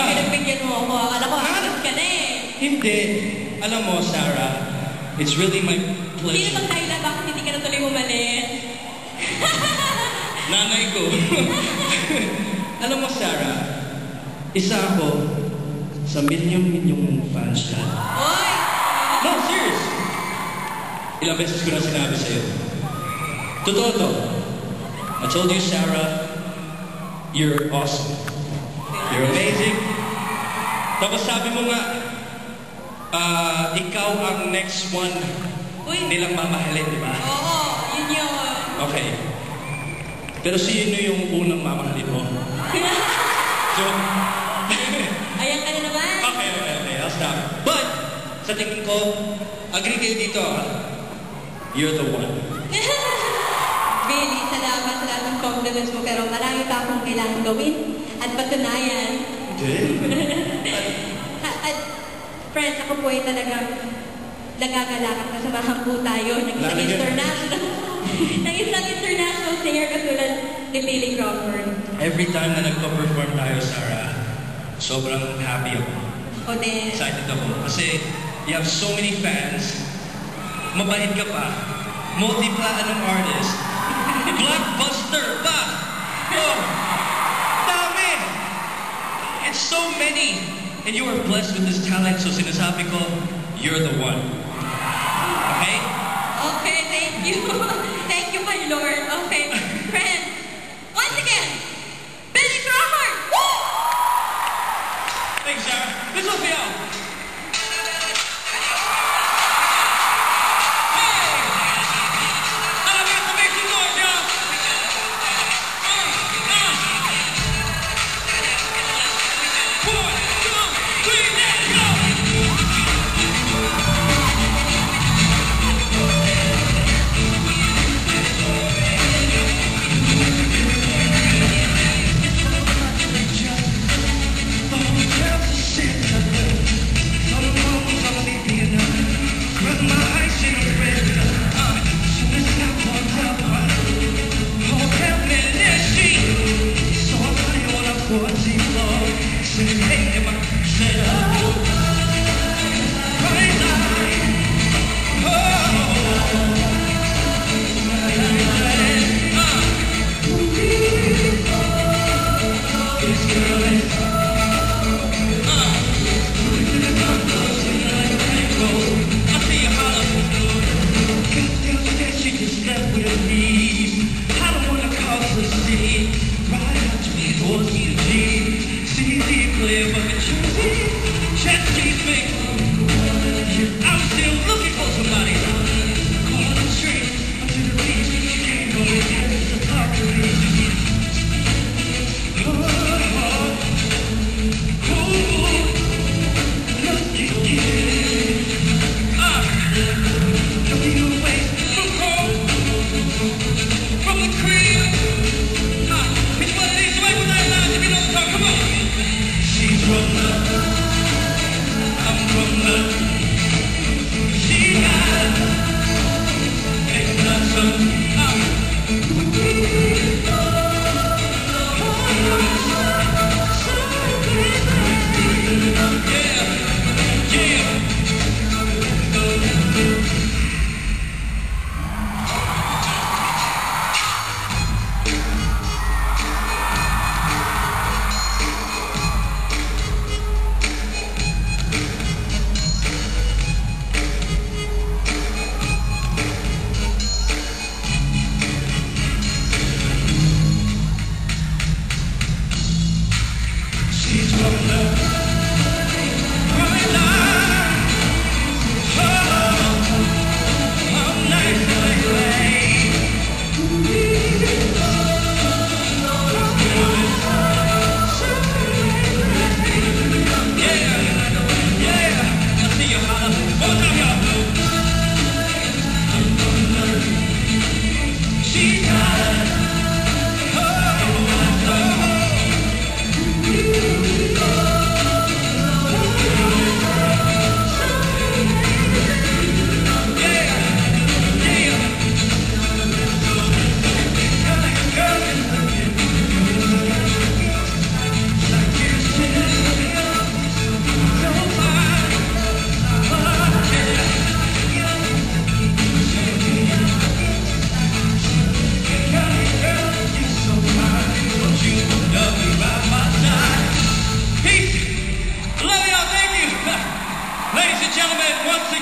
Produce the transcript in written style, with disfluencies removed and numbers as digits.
pinagbigyan mo ako. Akala ko, alis ka na eh. Hindi. Alam mo, Sarah, it's really my pleasure. Sino bang dahilan bakit hindi ka na tuloy umalis? Nanay ko. Alam mo, Sarah, isa ako sa milyong-milyong fans dyan. Oy! No, serious. Ilang beses ko na sinabi sa'yo. Totoo to. I told you, Sarah, you're awesome. You're amazing. Tapos sabi mo nga, ikaw ang next one nilang mamahalin, di ba? Oo, yun yun. Okay. Pero sino yung unang mamahalin mo? So, Ayan ka na naman. okay, I'll stop. But, sa tingin ko, agree kayo dito, you're the one. Billy, salamat sa lahat ng compliments mo, pero marami pa akong kailangan gawin at patunayan. At, friends, ako po ay talagang nagagalakap na samahan po tayo ng isang international singer katulad ni Billy Crawford. Every time na nagpa-perform tayo, Sarah, sobrang happy ako. O din. Excited ako. Kasi you have so many fans. Mabait ka pa. Multi-platinum artist. Blockbuster pa! Oh! Dami! It's so many! And you are blessed with this talent, so sinasabi ko, you're the one. Okay? Okay, thank you. Thank you, my Lord. Okay, friends, once again, Billy Crawford! Woo! Thanks, Sarah. This will be out. Oh gentlemen, once again,